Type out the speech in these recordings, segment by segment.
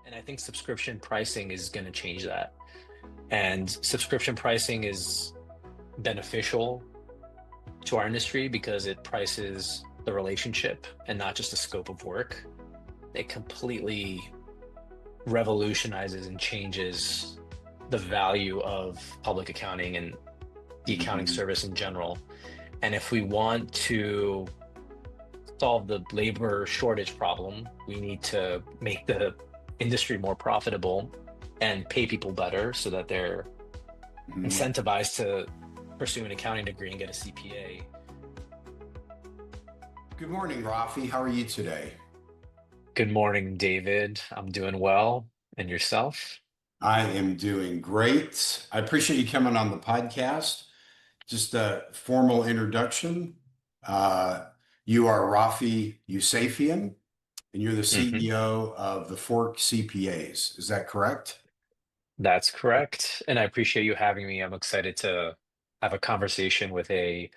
And I think subscription pricing is going to change that. And subscription pricing is beneficial to our industry because it prices the relationship and not just the scope of work. It completely revolutionizes and changes the value of public accounting and the accounting Mhm. service in general. And if we want to solve the labor shortage problem, we need to make the industry more profitable and pay people better so that they're Mhm. incentivized to pursue an accounting degree and get a CPA. Good morning, Raffi. How are you today? Good morning, David. I'm doing well. And yourself? I am doing great. I appreciate you coming on the podcast. Just a formal introduction. Uh, you are Raffi Yousefian, and you're the Hmm. CEO of the Fork CPAs. Is that correct? That's correct. And I appreciate you having me. I'm excited to have a conversation with a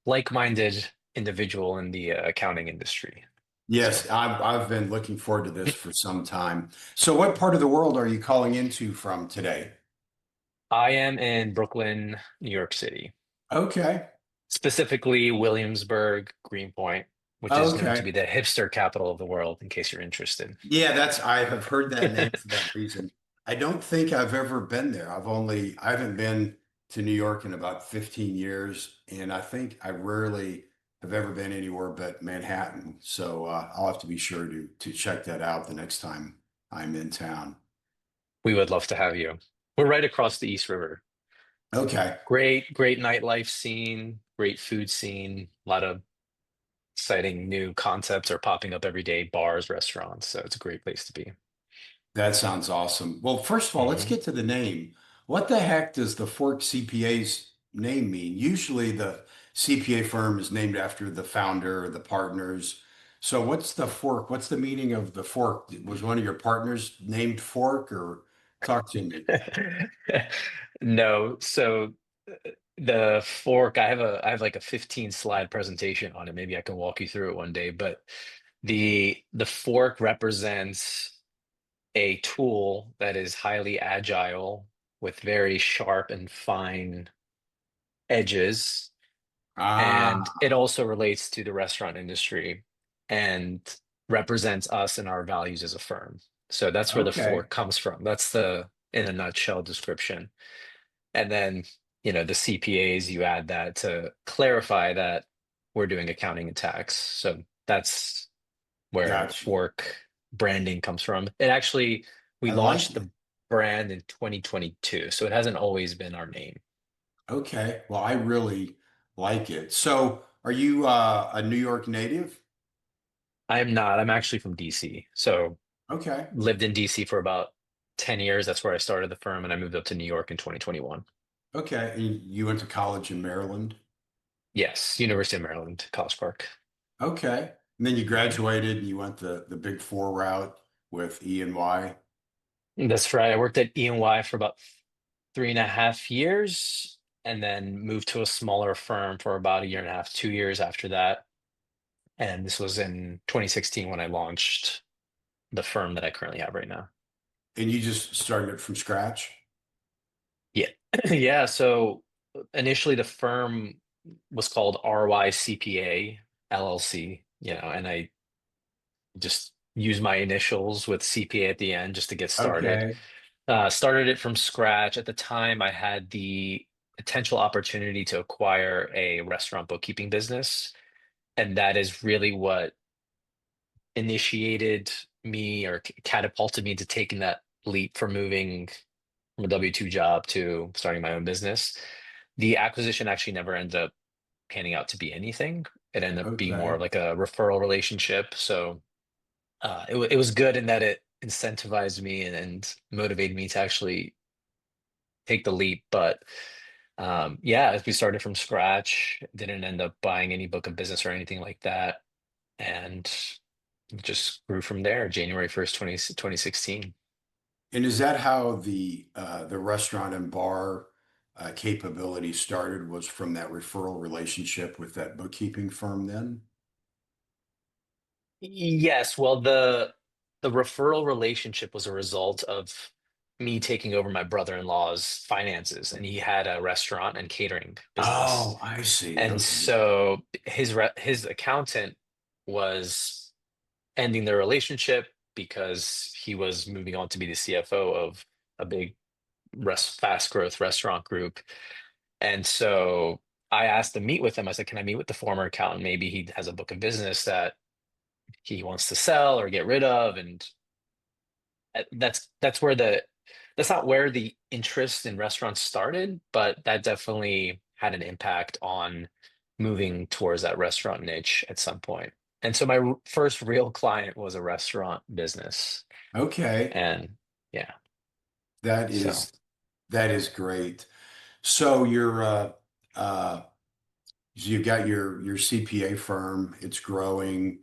like-minded individual in the accounting industry. So Yes, I've been looking forward to this for some time. So, what part of the world are you calling into from today? I am in Brooklyn, New York City, Okay. specifically Williamsburg, Greenpoint, which is known to Okay. be the hipster capital of the world, in case you're interested. Yeah, I have heard that name for that reason. I don't think I've ever been there. I haven't been to New York in about 15 years, and I think I rarely have ever been anywhere but Manhattan. So I'll have to be sure to check that out the next time I'm in town. We would love to have you. We're right across the East River. Okay, Great nightlife scene, great food scene, a lot of exciting new concepts are popping up every day, bars, restaurants. So it's a great place to be. that sounds awesome. Well, first of all, let's Hmm. get to the name. What the heck does the Fork CPA's name mean? Usually the CPA firm is named after the founder or the partners. So what's the fork? What's the meaning of the fork? Was one of your partners named Fork or talk to me? No, so the fork, I have like a 15 slide presentation on it. Maybe I can walk you through it one day, but the fork represents a tool that is highly agile with very sharp and fine edges. And Ah, it also relates to the restaurant industry and represents us and our values as a firm. So that's where the okay. fork comes from. That's the, in a nutshell, description. And then, the CPAs, you add that to clarify that we're doing accounting and tax. So that's where Got you. fork branding comes from. It actually, we I like launched it. the brand in 2022. So it hasn't always been our name. Okay. Well, I really like it. So are you a New York native? I am not. I'm actually from DC. So Okay. lived in DC for about 10 years. That's where I started the firm, and I moved up to New York in 2021. Okay. And you went to college in Maryland? Yes, University of Maryland, College Park. Okay. And then you graduated and you went the big four route with E&Y. That's right. I worked at E&Y for about 3.5 years, and then moved to a smaller firm for about a year and a half, 2 years after that. And this was in 2016 when I launched the firm that I currently have right now. And you just started it from scratch? Yeah. Yeah. So initially the firm was called RY CPA LLC, and I just used my initials with CPA at the end just to get started. Okay. Started it from scratch. At the time, I had the potential opportunity to acquire a restaurant bookkeeping business. And that is really what initiated me or catapulted me into taking that leap for moving from a W-2 job to starting my own business. The acquisition actually never ended up panning out to be anything. It ended up being more Okay. of like a referral relationship. So it was good in that it incentivized me and motivated me to actually take the leap. But yeah, as we started from scratch, didn't end up buying any book of business or anything like that. And just grew from there, January 1st, 2016. And is that how the restaurant and bar capability started, was from that referral relationship with that bookkeeping firm then? Yes, well, the referral relationship was a result of me taking over my brother-in-law's finances, and he had a restaurant and catering business. Oh, I see. And Okay. so his accountant was ending their relationship because he was moving on to be the CFO of a big fast growth restaurant group. And so I asked to meet with him. I said, "Can I meet with the former accountant? Maybe he has a book of business that he wants to sell or get rid of." And that's where the that's not where the interest in restaurants started, but that definitely had an impact on moving towards that restaurant niche at some point. And so my first real client was a restaurant business. Okay. And yeah, That so is that is great. So uh you've got your CPA firm, it's growing.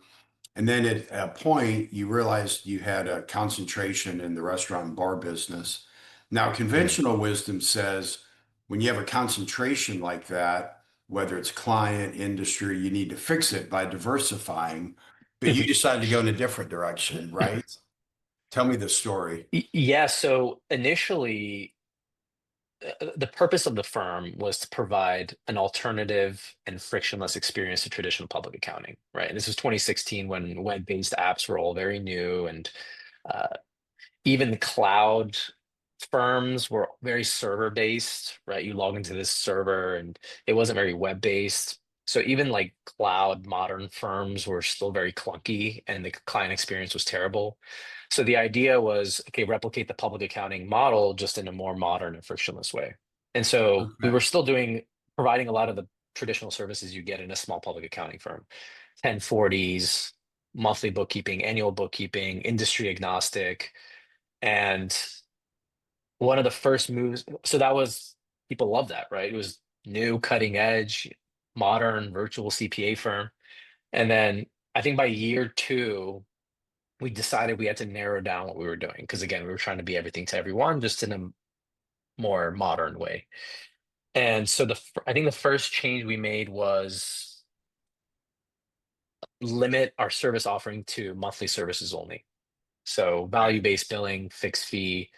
And then at a point, you realized you had a concentration in the restaurant and bar business. Now, mhm. conventional wisdom says when you have a concentration like that, whether it's client, industry, you need to fix it by diversifying. But you decided to go in a different direction, right? Tell me the story. Yeah, so initially the purpose of the firm was to provide an alternative and frictionless experience to traditional public accounting, right? And this was 2016 when web-based apps were all very new, and uh, even the cloud firms were very server based, right? You log into this server and it wasn't very web based. So even like cloud modern firms were still very clunky and the client experience was terrible. So the idea was, okay, replicate the public accounting model just in a more modern and frictionless way. And so we were Okay. still providing a lot of the traditional services you get in a small public accounting firm, 1040s, monthly bookkeeping, annual bookkeeping, industry agnostic. And one of the first moves, so that was, people love that, right? It was new, cutting edge, modern virtual CPA firm. And then I think by year two, we decided we had to narrow down what we were doing. Because again, we were trying to be everything to everyone, just in a more modern way. And so I think the first change we made was limit our service offering to monthly services only. So Okay. value-based billing, fixed fee.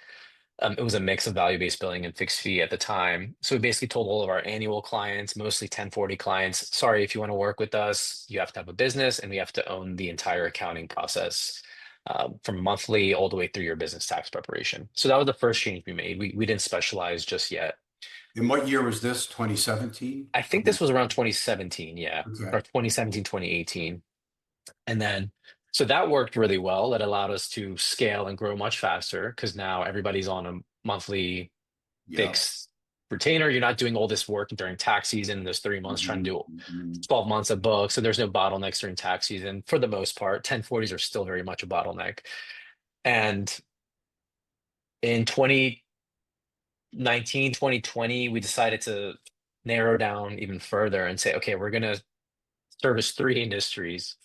It was a mix of value-based billing and fixed fee at the time. So we basically told all of our annual clients, mostly 1040 clients, sorry, if you want to work with us, you have to have a business and we have to own the entire accounting process, from monthly all the way through your business tax preparation. So that was the first change we made. We didn't specialize just yet. And what year was this? 2017? I think this was around 2017, yeah, Okay. or 2017, 2018. And then, so that worked really well. That allowed us to scale and grow much faster because now everybody's on a monthly Yep. fixed retainer. You're not doing all this work during tax season. There's 3 months trying to Mhm, do mhm. 12 months of books. So there's no bottlenecks during tax season for the most part. 1040s are still very much a bottleneck. And in 2019, 2020, we decided to narrow down even further and say, okay, we're going to service three industries.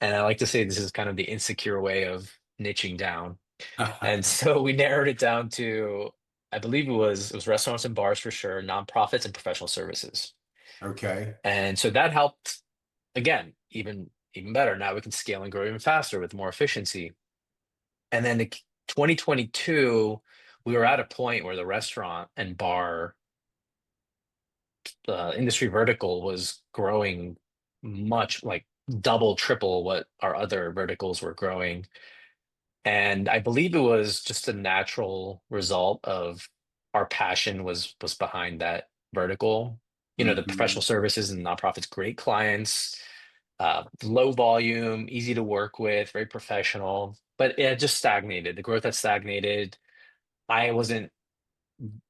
And I like to say this is kind of the insecure way of niching down. And so we narrowed it down to, I believe it was restaurants and bars for sure, nonprofits and professional services. Okay. And so that helped again, even better. Now we can scale and grow even faster with more efficiency. And then in 2022, we were at a point where the restaurant and bar industry vertical was growing much like double, triple what our other verticals were growing. And I believe it was just a natural result of our passion was behind that vertical. The professional Mhm. services and nonprofits, great clients, low volume, easy to work with, very professional, but it just stagnated. The growth had stagnated. I wasn't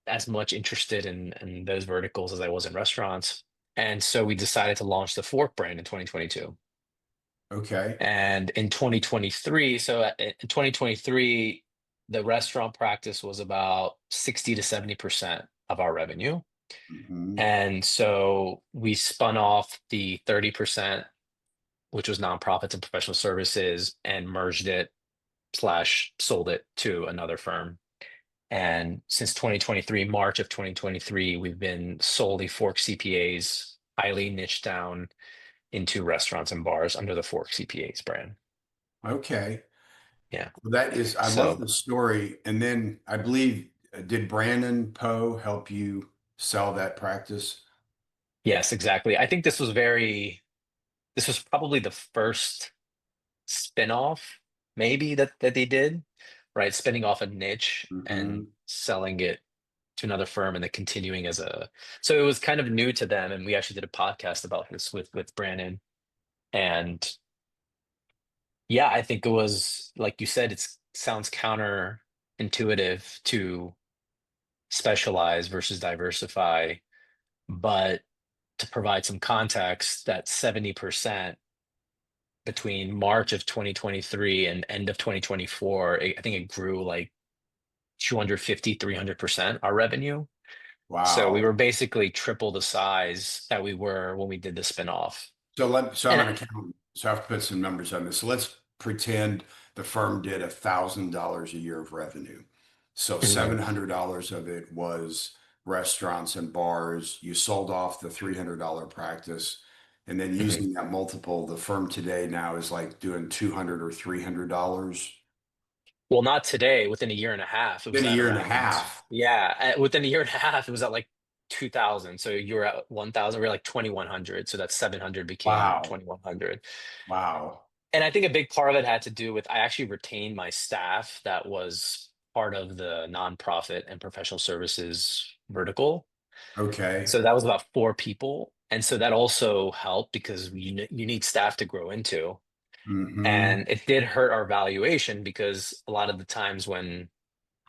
as much interested in those verticals as I was in restaurants. And so we decided to launch the Fork brand in 2022. Okay. And in 2023, in 2023, the restaurant practice was about 60 to 70% of our revenue. Mhm. And so we spun off the 30%, which was nonprofits and professional services, and merged it slash sold it to another firm. And since 2023, March of 2023, we've been solely Fork CPAs, highly niched down into restaurants and bars under the Fork CPAs brand. Okay. Yeah. That is, I love So the story. And then I believe, did Brandon Poe help you sell that practice? yes, exactly. I think this was probably the first spin-off maybe that they did, right? Spinning off a niche and Hmm. selling it to another firm and then continuing as a, so it was kind of new to them. And we actually did a podcast about this with Brandon. And yeah, I think it was like you said, it sounds counterintuitive to specialize versus diversify, but to provide some context, that 70% between March of 2023 and end of 2024, I think it grew like 250, 300% our revenue. So we Wow. were basically triple the size that we were when we did the spinoff. So I'm And an accountant, so I have to put some numbers on this. So let's pretend the firm did $1,000 a year of revenue. So Mhm, $700 of it was restaurants and bars. You sold off the $300 practice, and then mhm. using that multiple, the firm today now is like doing 200 or $300 Well, not today. Within a year and a half, it in was a at year and a around, half. yeah, within a year and a half, it was at like 2000. So you were at 1000, we were like 2100. So that 700 became Wow. 2100. Wow. And I think a big part of it had to do with I actually retained my staff that was part of the nonprofit and professional services vertical. Okay. So that was about 4 people. And so that also helped because you need staff to grow into. Hmm. And it did hurt our valuation because a lot of the times when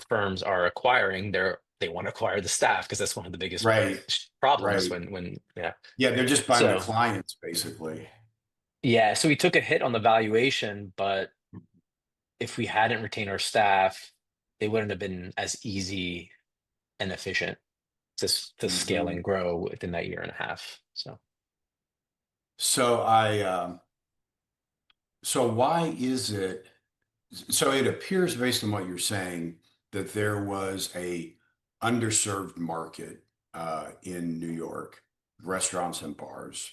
firms are acquiring, they want to acquire the staff because that's one of the biggest Right. problems Right. when yeah. Yeah, they're just buying the So clients, basically. yeah, so we took a hit on the valuation, but if we hadn't retained our staff, they wouldn't have been as easy and efficient to scale Hmm. and grow within that year and a half. So So so why is it? So it appears based on what you're saying that there was a underserved market in New York, restaurants and bars.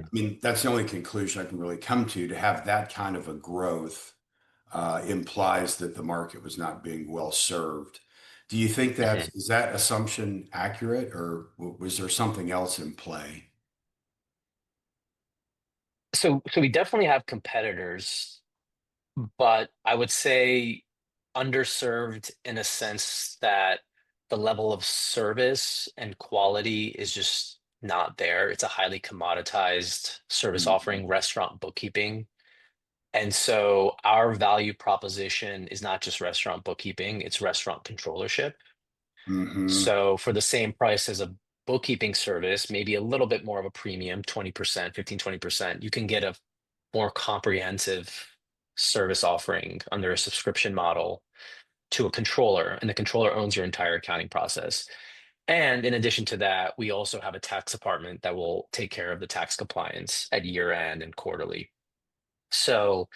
I mm, mean, that's the only conclusion I can really come to have that kind of a growth implies that the market was not being well served. Do you think mhm. is that assumption accurate, or was there something else in play? So we definitely have competitors, but I would say underserved in a sense that the level of service and quality is just not there. It's a highly commoditized service offering, restaurant bookkeeping. And so our value proposition is not just restaurant bookkeeping, it's restaurant controllership. Mm-hmm. So for the same price as a bookkeeping service, maybe a little bit more of a premium, 20%, 15, 20%, you can get a more comprehensive service offering under a subscription model to a controller, and the controller owns your entire accounting process. And in addition to that, we also have a tax department that will take care of the tax compliance at year end and quarterly. So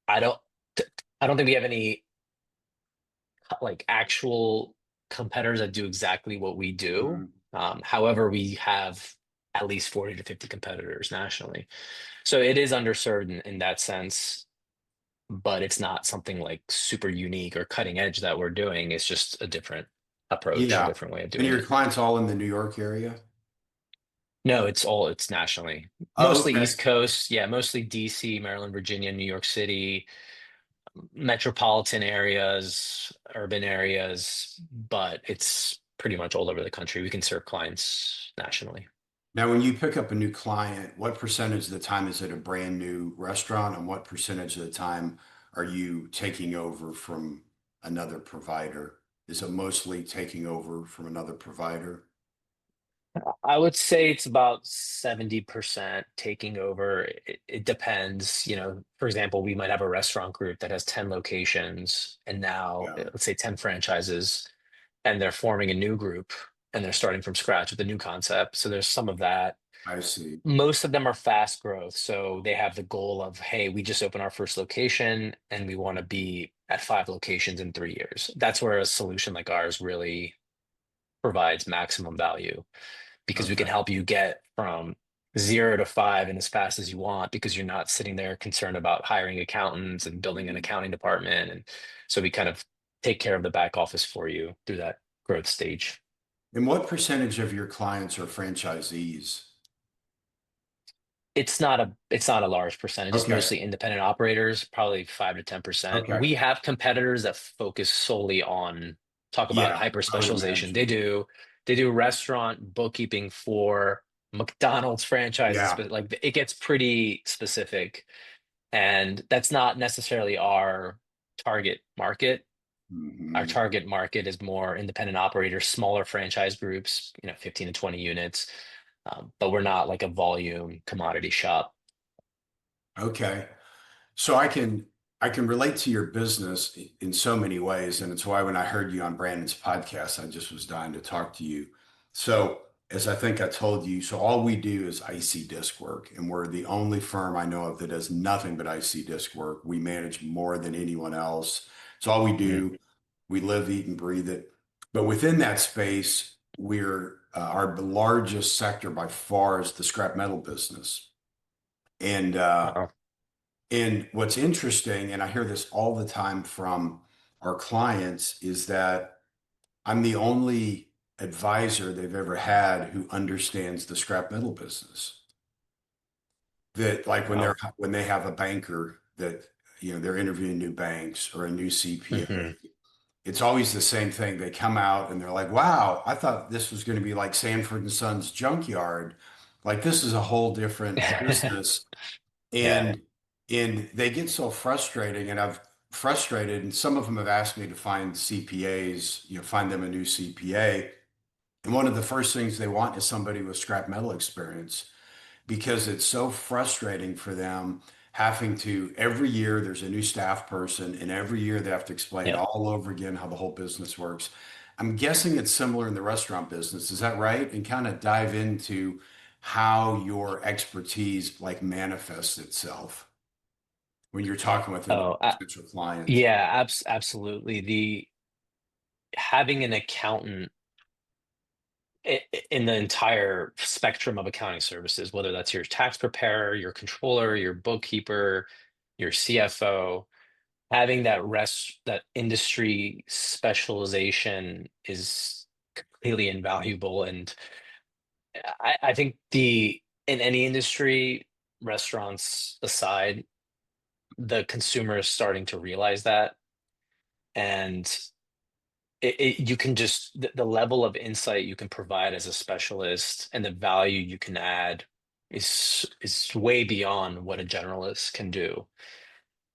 I don't I don't think we have any like actual competitors that do exactly what we do. Mm-hmm. However, we have at least 40 to 50 competitors nationally. So it is underserved in that sense, but it's not something like super unique or cutting edge that we're doing. It's just a different approach, a Yeah. different way of And doing your it. clients all in the New York area? No, it's nationally. Oh, Mostly okay. East Coast. Yeah, mostly DC, Maryland, Virginia, New York City, metropolitan areas, urban areas, but it's pretty much all over the country. We can serve clients nationally. Now, when you pick up a new client, what percentage of the time is it a brand new restaurant, and what percentage of the time are you taking over from another provider? Is it mostly taking over from another provider? I would say it's about 70% taking over. It depends. For example, we might have a restaurant group that has 10 locations and now, Yeah, let's say 10 franchises, and they're forming a new group and they're starting from scratch with a new concept. So there's some of that. I see. Most of them are fast growth. So they have the goal of, hey, we just opened our first location and we want to be at 5 locations in 3 years. That's where a solution like ours really provides maximum value because we can Okay. help you get from 0 to 5 and as fast as you want because you're not sitting there concerned about hiring accountants and building an Mhm. accounting department. And so we kind of take care of the back office for you through that growth stage. And what percentage of your clients are franchisees? It's not a large percentage. It's Okay. mostly independent operators, probably 5 to 10%. Okay. We have competitors that focus solely on talk about Yeah, hyper I would specialization. They imagine. do they do restaurant bookkeeping for McDonald's franchises, Yeah. but like it gets pretty specific. And that's not necessarily our target market. Our Hmm. target market is more independent operators, smaller franchise groups, 15 to 20 units. But we're not like a volume commodity shop. Okay. So I can relate to your business in so many ways, and it's why when I heard you on Brandon's podcast, I just was dying to talk to you. So as I think I told you, so all we do is IC disc work, and we're the only firm I know of that does nothing but IC disc work. We manage more than anyone else. It's all we Mm. do. We live, eat, and breathe it. But within that space, we're our largest sector by far is the scrap metal business. And Uh-oh. and what's interesting, and I hear this all the time from our clients, is that I'm the only advisor they've ever had who understands the scrap metal business. That like Wow. when they have a banker that they're interviewing new banks or a new CPA, Hmm. it's always the same thing. They come out and they're like, "Wow, I thought this was going to be like Sanford and Sons junkyard. Like this is a whole different business." Yeah. And they get so frustrating, and I've frustrated, and some of them have asked me to find CPAs, find them a new CPA. And one of the first things they want is somebody with scrap metal experience because it's so frustrating for them having to every year there's a new staff person, and every year they have to explain Yep. all over again how the whole business works. I'm guessing it's similar in the restaurant business. Is that right? And kind of dive into how your expertise like manifests itself when you're talking with a Oh, potential client. yeah, absolutely. The having an accountant in the entire spectrum of accounting services, whether that's your tax preparer, your controller, your bookkeeper, your CFO, having that industry specialization is completely invaluable. And I think in any industry, restaurants aside, the consumer is starting to realize that. And you can just the level of insight you can provide as a specialist and the value you can add is way beyond what a generalist can do.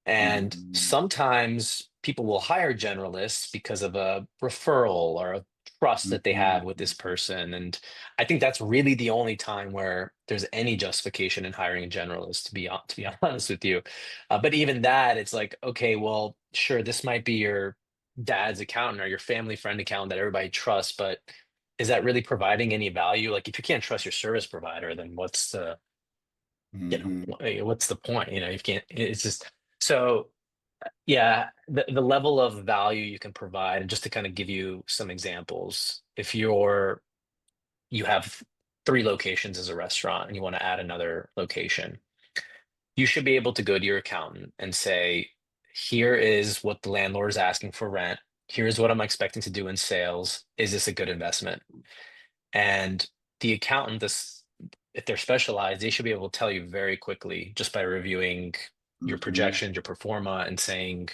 And Mhm. sometimes people will hire generalists because of a referral or a trust that they have with this Mhm. person. And I think that's really the only time where there's any justification in hiring a generalist, to be honest with you. But even that, it's like, okay, well, sure, this might be your dad's accountant or your family friend accountant that everybody trusts, but is that really providing any value? Like, if you can't trust your service provider, then Mhm. what's the point? You can't. It's just so. Yeah, the level of value you can provide, and just to kind of give you some examples, if you have 3 locations as a restaurant and you want to add another location, you should be able to go to your accountant and say, here is what the landlord is asking for rent. Here's what I'm expecting to do in sales. Is this a good investment? And the accountant, if they're specialized, they should be able to tell you very quickly just by reviewing your Mhm. projections, your pro forma, and saying,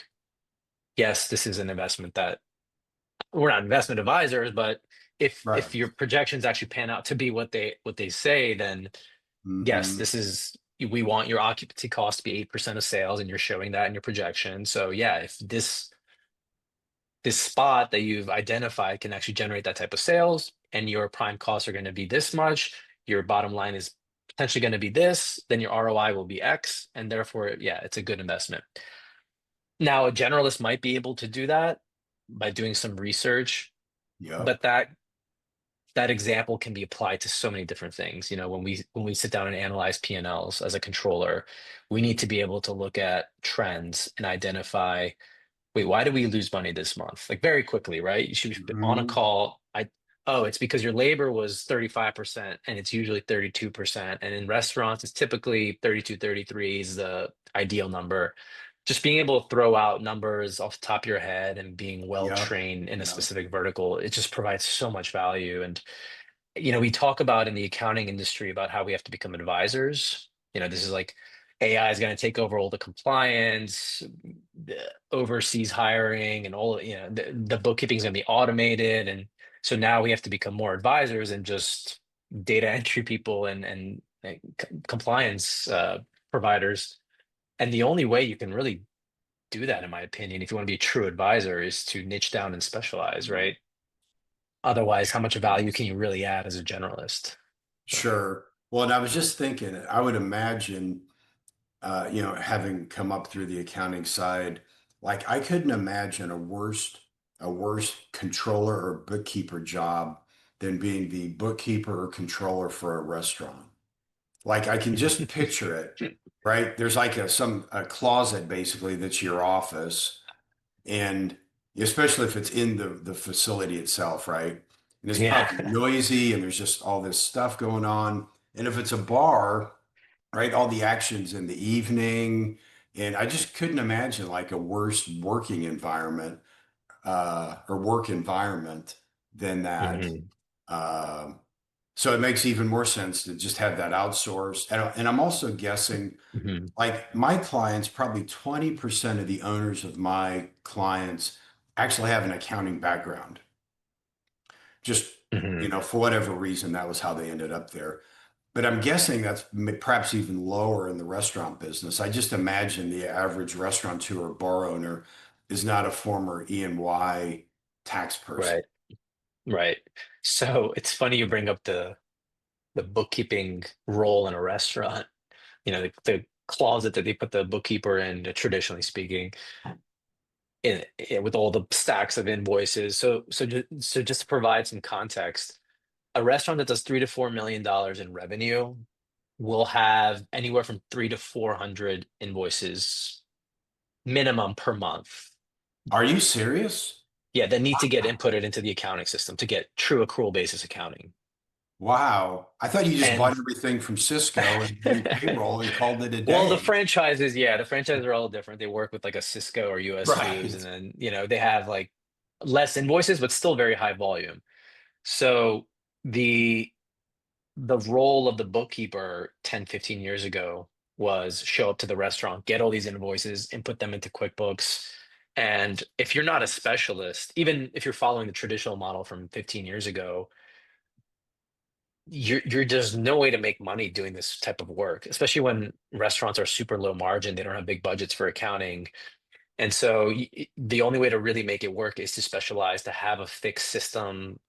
yes, this is an investment that we're not investment advisors, but if Right. your projections actually pan out to be what they say, then yes, Mhm. this is we want your occupancy cost to be 8% of sales, and you're showing that in your projection. So yeah, if this spot that you've identified can actually generate that type of sales, and your prime costs are going to be this much, your bottom line is potentially going to be this, then your ROI will be X, and therefore, yeah, it's a good investment. Now, a generalist might be able to do that by doing some research, Yep. but that example can be applied to so many different things. When we sit down and analyze P&Ls as a controller, we need to be able to look at trends and identify, wait, why did we lose money this month? Like very quickly, right? You should be on a Mhm. call. Oh, it's because your labor was 35% and it's usually 32%. And in restaurants, it's typically 32, 33 is the ideal number. Just being able to throw out numbers off the top of your head and being well Yep. trained in a Yep. specific vertical, it just provides so much value. And we talk about in the accounting industry about how we have to become advisors. This is like AI is going to take over all the compliance, the overseas hiring, and all, the bookkeeping is going to be automated. And so now we have to become more advisors and just data entry people and compliance providers. And the only way you can really do that, in my opinion, if you want to be a true advisor, is to niche down and specialize, right? Otherwise, how much value can you really add as a generalist? So, Sure. Well, and I was just thinking, I would imagine, having come up through the accounting side, like I couldn't imagine a worse controller or bookkeeper job than being the bookkeeper or controller for a restaurant. Like I can just picture it, right? There's like a closet basically that's your office, and especially if it's in the facility itself, right? And it's yeah. probably noisy and there's just all this stuff going on. And if it's a bar, right, all the actions in the evening. And I just couldn't imagine like a worse working environment or work environment than that. hmm Um, so it makes even more sense to just have that outsourced. And I'm also guessing hmm like my clients, probably 20% of the owners of my clients actually have an accounting background. Just, hmm for whatever reason, that was how they ended up there. But I'm guessing that's perhaps even lower in the restaurant business. I just imagine the average restaurateur or bar owner is not a former E&Y tax person. Right. Right. So it's funny you bring up the bookkeeping role in a restaurant. The closet that they put the bookkeeper in, traditionally speaking, with all the stacks of invoices. So just to provide some context, a restaurant that does $3 to $4 million in revenue will have anywhere from 300 to 400 invoices minimum per month. Are you serious? Yeah, that need to get inputted into the accounting system to get true accrual basis accounting. Wow. I thought you just And bought everything from Cisco and do payroll and called it a well, the day. franchises, yeah, the franchises are all different. They work with like a Cisco or US Foods, and Right. then, they have like less invoices, but still very high volume. So the the role of the bookkeeper 10, 15 years ago was show up to the restaurant, get all these invoices, input them into QuickBooks. And if you're not a specialist, even if you're following the traditional model from 15 years ago, you're there's no way to make money doing this type of work, especially when restaurants are super low margin. They don't have big budgets for accounting. And so the only way to really make it work is to specialize, to have a fixed system,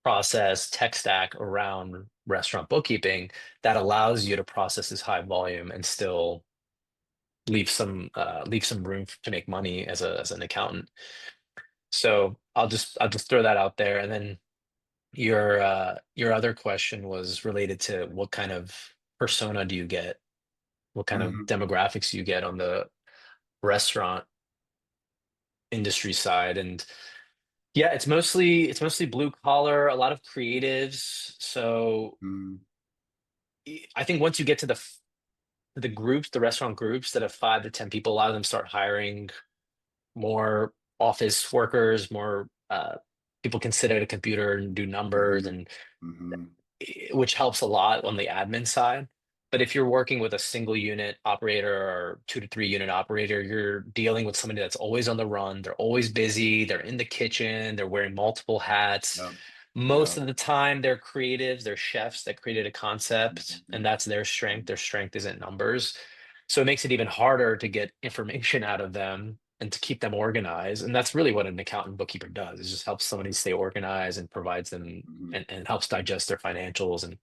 process, tech stack around restaurant bookkeeping that allows you to process this high volume and still leave some room to make money as an accountant. So I'll just throw that out there. And then your other question was related to what kind of persona do you get? What kind of Mhm. demographics do you get on the restaurant industry side? And yeah, it's mostly blue collar, a lot of creatives. So Mhm. I think once you get to the groups, the restaurant groups that have 5 to 10 people, a lot of them start hiring more office workers, more people can sit at a computer and do numbers, Mhm. and Mhm. which helps a lot on the admin side. But if you're working with a single unit operator or 2 to 3 unit operator, you're dealing with somebody that's always on the run. They're always busy. They're in the kitchen. They're wearing multiple hats. Yep. Most Yep. of the time, they're creatives, they're chefs that created a concept, and Mhm. that's their strength. Their strength isn't numbers. So it makes it even harder to get information out of them and to keep them organized. And that's really what an accountant bookkeeper does, is just helps somebody stay organized and provides them Mhm. and helps digest their financials. And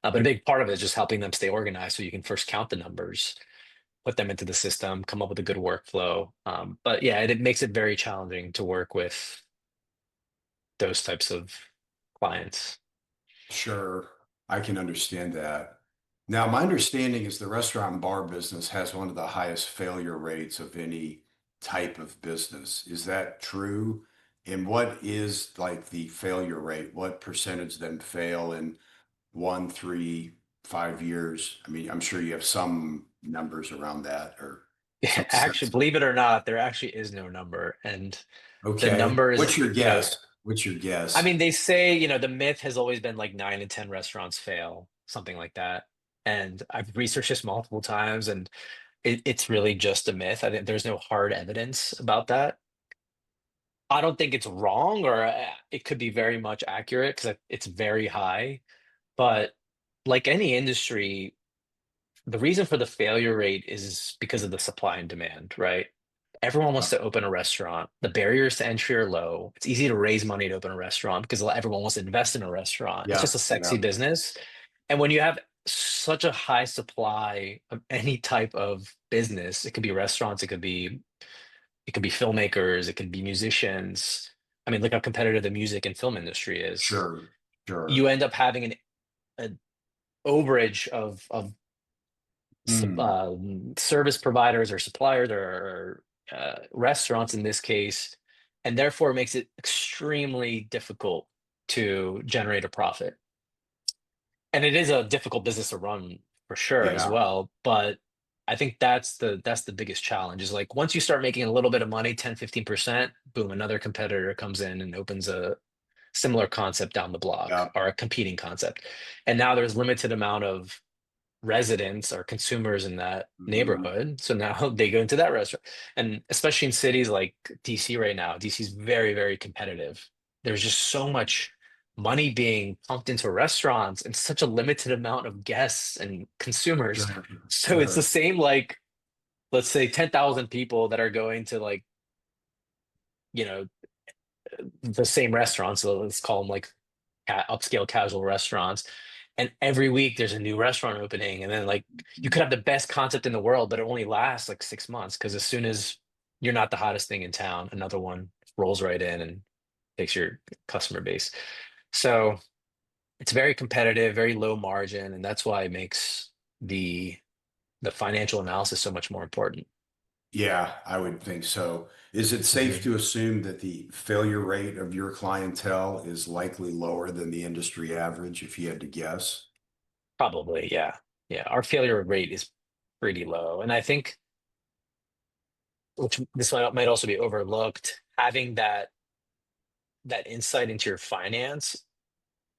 but a big part of it is just helping them stay organized so you can first count the numbers, put them into the system, come up with a good workflow. But yeah, it makes it very challenging to work with those types of clients. Sure, I can understand that. Now, my understanding is the restaurant and bar business has one of the highest failure rates of any type of business. Is that true? And what is like the failure rate? What percentage of them fail in 1, 3, 5 years? I mean, I'm sure you have some numbers around that or some Actually, sense of believe it. it or not, there actually is no number. And the Okay. number What's is, your guess? What's your I guess? mean, they say, the myth has always been like 9 in 10 restaurants fail, something like that. And I've researched this multiple times, and it's really just a myth. I think there's no hard evidence about that. I don't think it's wrong, or it could be very much accurate because it's very high. But like any industry, the reason for the failure rate is because of the supply and demand, right? Everyone wants Uh, to open a restaurant. The barriers to entry are low. It's easy to raise money to open a restaurant because everyone wants to invest in a restaurant. It's yeah, just a yeah, sexy business. And when you have such a high supply of any type of business, it could be restaurants, it could be filmmakers, it could be musicians. I mean, look how competitive the music and film industry is. sure, sure. You end up having an overage of Hmm. service providers or suppliers or restaurants in this case, and therefore makes it extremely difficult to generate a profit. And it is a difficult business to run for sure as Yeah, well, but I think that's the biggest challenge is like once you start making a little bit of money, 10, 15%, boom, another competitor comes in and opens a similar concept down the block yeah. or a competing concept. And now there's limited amount of residents or consumers in that Mhm. neighborhood. So now they go into that restaurant. And especially in cities like DC right now, DC is very, very competitive. There's just so much money being pumped into restaurants and such a limited amount of guests and consumers. Sure, So it's the sure. same like, let's say 10,000 people that are going to like, you know, the same restaurants. So let's call them like upscale casual restaurants. And every week there's a new restaurant opening. And then like you could have the best concept in the world, but it only lasts like 6 months because as soon as you're not the hottest thing in town, another one rolls right in and takes your customer base. So it's very competitive, very low margin, and that's why it makes the financial analysis so much more important. Yeah, I would think so. Is it safe Mhm. to assume that the failure rate of your clientele is likely lower than the industry average, if you had to guess? Probably, yeah. Yeah. Our failure rate is pretty low. And I think which this might also be overlooked, having that insight into your finance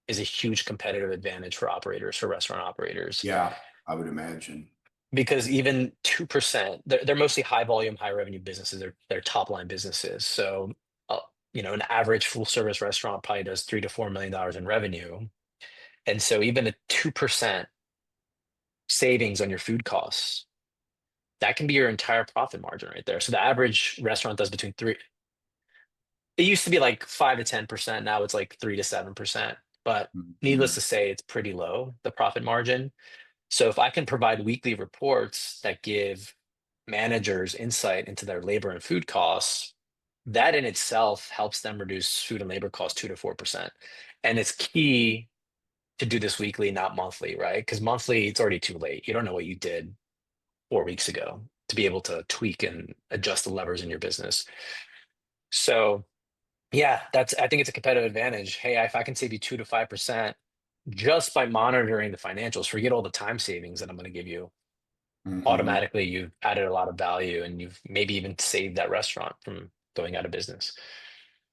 is a huge competitive advantage for operators, for restaurant operators, Yeah, I would imagine. because even 2%, they're mostly high volume, high revenue businesses. They're top line businesses. So, an average full service restaurant probably does $3 to $4 million in revenue. And so even a 2% savings on your food costs, that can be your entire profit margin right there. So the average restaurant does between three, it used to be like 5 to 10%. Now it's like 3 to 7%. But needless Mhm. to say, it's pretty low, the profit margin. So if I can provide weekly reports that give managers insight into their labor and food costs, that in itself helps them reduce food and labor costs 2 to 4%. And it's key to do this weekly, not monthly, right? Because monthly, it's already too late. You don't know what you did 4 weeks ago to be able to tweak and adjust the levers in your business. So yeah, I think it's a competitive advantage. Hey, if I can save you 2 to 5% just by monitoring the financials, forget all the time savings that I'm going to give you. Mhm. Automatically, you've added a lot of value and you've maybe even saved that restaurant from going out of business.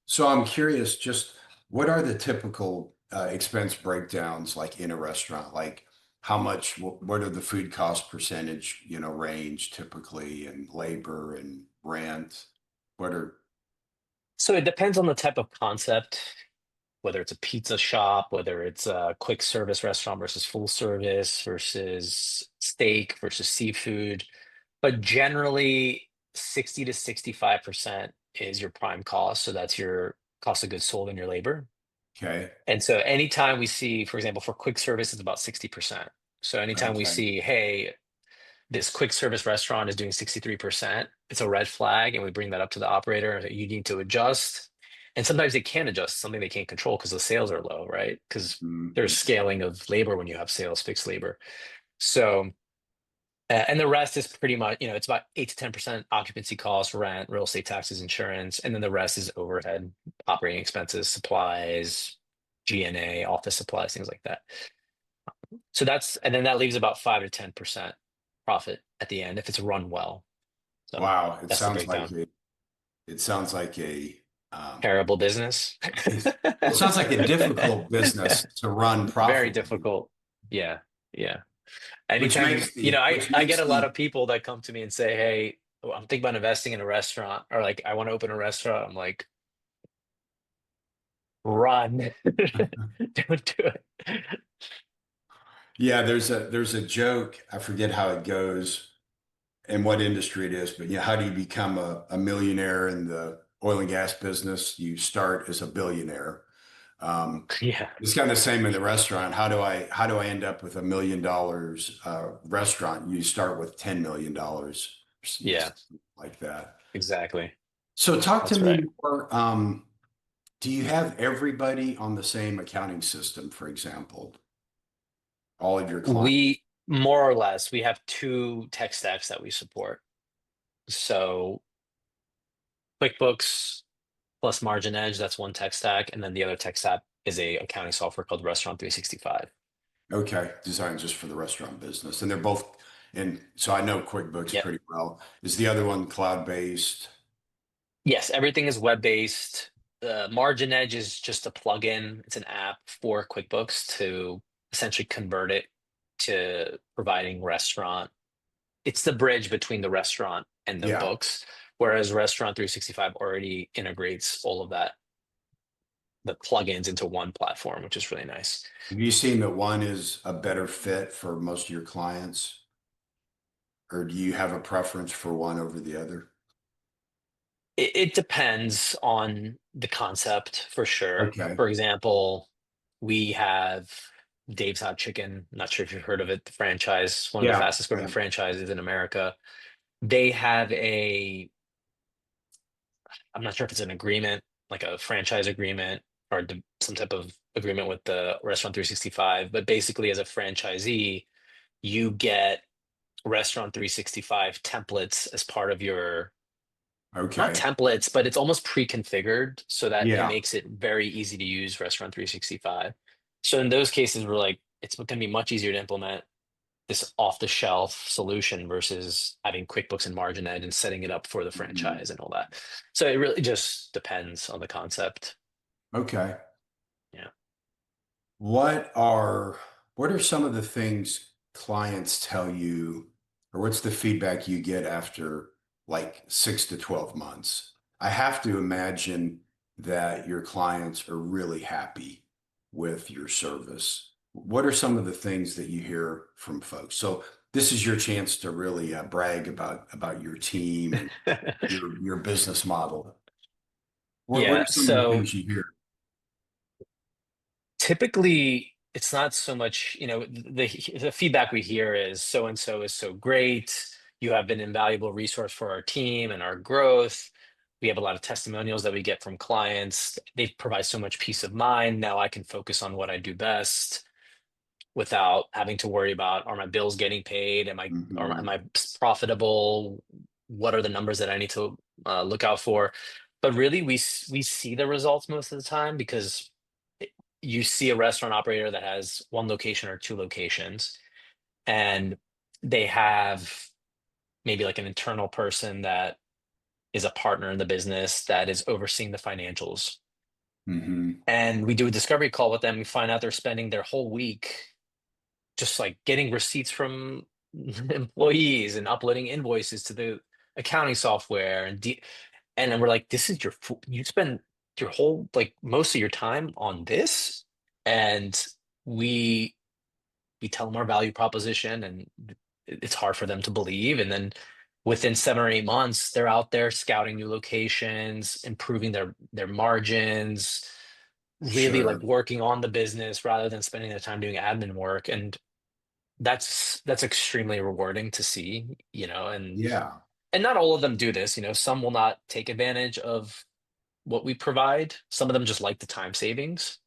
So I'm curious, just what are the typical expense breakdowns like in a restaurant? Like how much, what are the food cost percentage, range typically and labor and rent? What are, So it depends on the type of concept, whether it's a pizza shop, whether it's a quick service restaurant versus full service versus steak versus seafood. But generally, 60 to 65% is your prime cost. So that's your cost of goods sold and your labor. okay, And so anytime we see, for example, for quick service, it's about 60%. So anytime we okay. see, hey, this quick service restaurant is doing 63%, it's a red flag, and we bring that up to the operator and say, you need to adjust. And sometimes they can't adjust, something they can't control because the sales are low, right? Because there's Mhm. scaling of labor when you have sales, fixed labor. So And the rest is pretty much, it's about 8 to 10% occupancy costs, rent, real estate taxes, insurance, and then the rest is overhead, operating expenses, supplies, G&A, office supplies, things like that. So and then that leaves about 5 to 10% profit at the end if it's run well. So Wow, that's the breakdown. it sounds like a um, Terrible business. it sounds like a difficult business to run Very profitably, difficult. Yeah. Yeah. which Anytime, makes the I get a lot of people that come to me and say, "Hey, I'm thinking about investing in a restaurant," or like, "I want to open a restaurant." I'm like, "Run. Don't do it." yeah, there's a joke, I forget how it goes and what industry it is, but yeah, how do you become a millionaire in the oil and gas business? You start as a billionaire. Um, Yeah. it's kind of the same in the restaurant. How do I end up with $1 million restaurant? You start with $10 million, Yeah, like that. exactly. So talk to That's me right. more. Do you have everybody on the same accounting system, for example? All of your clients? We more or less, we have two tech stacks that we support. So QuickBooks plus Margin Edge, that's one tech stack, and then the other tech stack is a accounting software called Restaurant 365. Okay, designed just for the restaurant business. And they're both, and so I know QuickBooks Yep. pretty well. Is the other one cloud-based? Yes, everything is web-based. Margin Edge is just a plugin. It's an app for QuickBooks to essentially convert it to providing restaurant. It's the bridge between the restaurant and the Yeah. books, whereas Restaurant 365 already integrates all of that, the plugins into one platform, which is really nice. Have you seen that one is a better fit for most of your clients? Or do you have a preference for one over the other? It depends on the concept for sure. Okay. For example, we have Dave's Hot Chicken. Not sure if you've heard of it, the franchise, one of the Yeah. fastest growing Yeah. franchises in America. They have I'm not sure if it's an agreement, like a franchise agreement or some type of agreement with the Restaurant 365. But basically, as a franchisee, you get Restaurant 365 templates as part of your, not Okay. templates, but it's almost pre-configured so that it Yeah. makes it very easy to use Restaurant 365. So in those cases, we're like, it's going to be much easier to implement this off-the-shelf solution versus having QuickBooks and Margin Edge and setting it up for the Mhm. franchise and all that. So it really just depends on the concept. Okay. Yeah. What are what are some of the things clients tell you, or what's the feedback you get after like 6 to 12 months? I have to imagine that your clients are really happy with your service. What are some of the things that you hear from folks? So this is your chance to really brag about your team and your business model. What Yeah. are some of the So things you hear? typically, it's not so much, the feedback we hear is so and so is so great. You have been an invaluable resource for our team and our growth. We have a lot of testimonials that we get from clients. They provide so much peace of mind. Now I can focus on what I do best without having to worry about, are my bills getting paid? Am Mhm. I profitable? What are the numbers that I need to look out for? But really, we see the results most of the time because you see a restaurant operator that has one location or two locations, and they have maybe like an internal person that is a partner in the business that is overseeing the financials. Mhm. And we do a discovery call with them. We find out they're spending their whole week just like getting receipts from employees and uploading invoices to the accounting software and then we're like, this is you spend your whole, like, most of your time on this. And we we tell them our value proposition, and it's hard for them to believe. And then within 7 or 8 months, they're out there scouting new locations, improving their margins, really like Sure. working on the business rather than spending their time doing admin work. And that's extremely rewarding to see, Yeah. and not all of them do this. Some will not take advantage of what we provide. Some of them just like the time savings.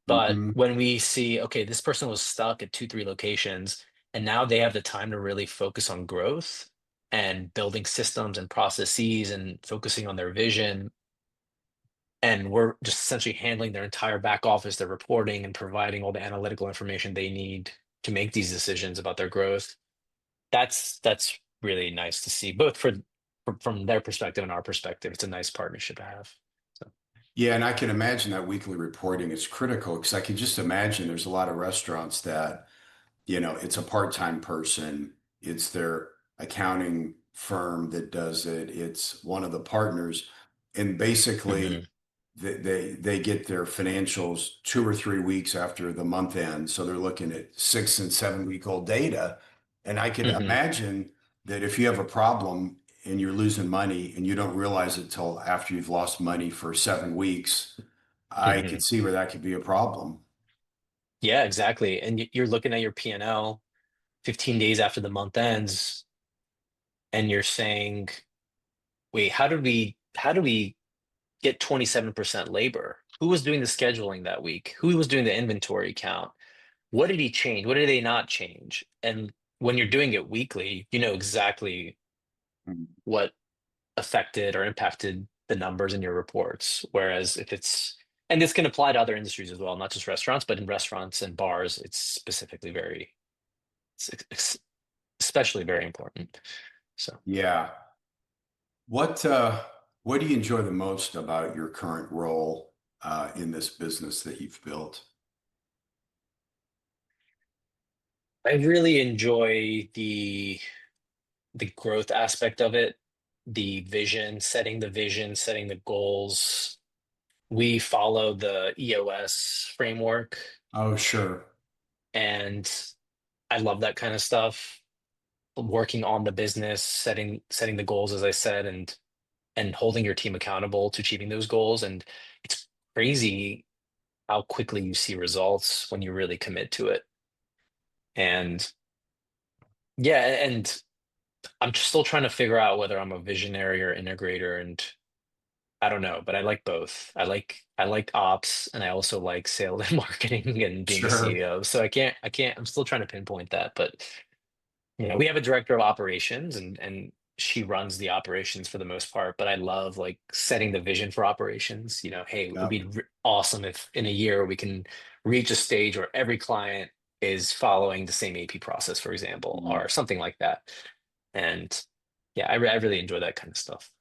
But Hmm. when we see, okay, this person was stuck at two, three locations, And now they have the time to really focus on growth and building systems and processes and focusing on their vision. And we're just essentially handling their entire back office, their reporting, and providing all the analytical information they need to make these decisions about their growth. That's really nice to see, both from their perspective and our perspective. It's a nice partnership to have. So. Yeah, and I can imagine that weekly reporting is critical because I can just imagine there's a lot of restaurants that, it's a part-time person, it's their accounting firm that does it, it's one of the partners, and basically Mhm, they get their financials 2 or 3 weeks after the month ends. So they're looking at 6 and 7 week old data. And I could mhm, imagine that if you have a problem and you're losing money and you don't realize it till after you've lost money for 7 weeks, I mhm. could see where that could be a problem. Yeah, exactly. And you're looking at your P&L 15 days after the month ends, and you're saying, wait, how do we get 27% labor? Who was doing the scheduling that week? Who was doing the inventory count? What did he change? What did they not change? And when you're doing it weekly, you know exactly Mhm. what affected or impacted the numbers in your reports. Whereas if it's, and this can apply to other industries as well, not just restaurants, but in restaurants and bars, it's specifically it's especially very important. So Yeah. What do you enjoy the most about your current role in this business that you've built? I really enjoy the growth aspect of it, the vision, setting the goals. We follow the EOS framework, Oh, sure. and I love that kind of stuff. Working on the business, setting the goals, as I said, and holding your team accountable to achieving those goals. And it's crazy how quickly you see results when you really commit to it. And yeah, and I'm still trying to figure out whether I'm a visionary or integrator, and I don't know, but I like both. I like ops, and I also like sales and marketing and being a Sure. CEO. So I'm still trying to pinpoint that, but we have a director of operations, and she runs the operations for the most part, but I love like setting the vision for operations. Hey, it would Yep. be awesome if in a year we can reach a stage where every client is following the same AP process, for example, Mhm. or something like that. And yeah, I really enjoy that kind of stuff.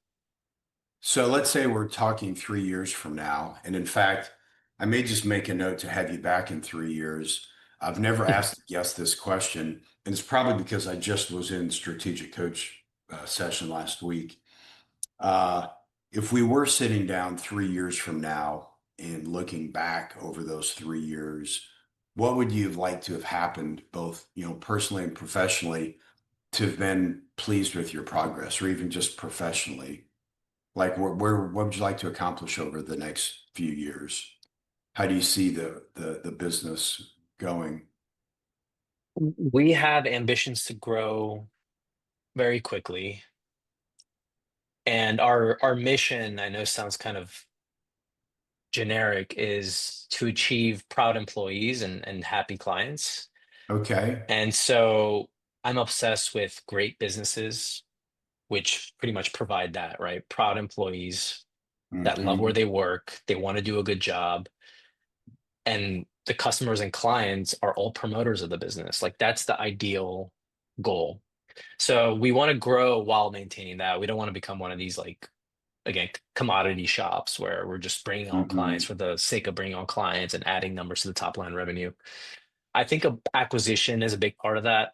So let's say we're talking 3 years from now. And in fact, I may just make a note to have you back in 3 years. I've never asked a guest this question, and it's probably because I just was in strategic coach session last week. Uh, if we were sitting down 3 years from now and looking back over those 3 years, what would you have liked to have happened, both, personally and professionally, to have been pleased with your progress, or even just professionally? Like, what would you like to accomplish over the next few years? How do you see the business going? We have ambitions to grow very quickly. And our mission, I know sounds kind of generic, is to achieve proud employees and happy clients. Okay. And so I'm obsessed with great businesses, which pretty much provide that, right? Proud employees that love where Hmm. they work, they want to do a good job, and the customers and clients are all promoters of the business. Like that's the ideal goal. So we want to grow while maintaining that. We don't want to become one of these like again commodity shops where we're just bringing on clients Hmm. for the sake of bringing on clients and adding numbers to the top line revenue. I think acquisition is a big part of that.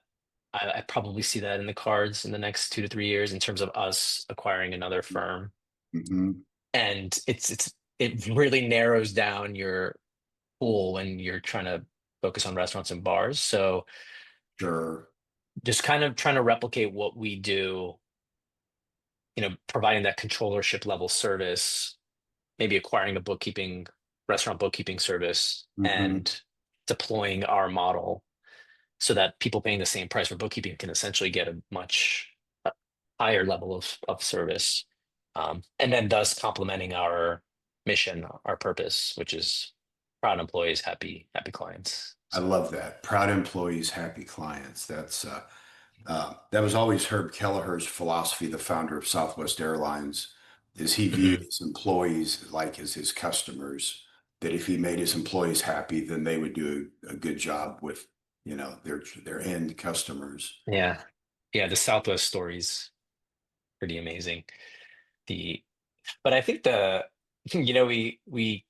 I probably see that in the cards in the next 2 to 3 years in terms of us acquiring another firm, Hmm. and it really narrows down your pool when you're trying to focus on restaurants and bars. So Sure. just kind of trying to replicate what we do, providing that controllership level service, maybe acquiring a restaurant bookkeeping service Hmm. and deploying our model so that people paying the same price for bookkeeping can essentially get a much higher level of service. And then thus complementing our mission, our purpose, which is proud employees, happy clients. I love that. Proud employees, happy clients. That was always Herb Kelleher's philosophy, the founder of Southwest Airlines, is he viewed Hmm. his employees like as his customers, that if he made his employees happy, then they would do a good job with, their end customers. Yeah. Yeah, the Southwest story's pretty amazing. The but I think we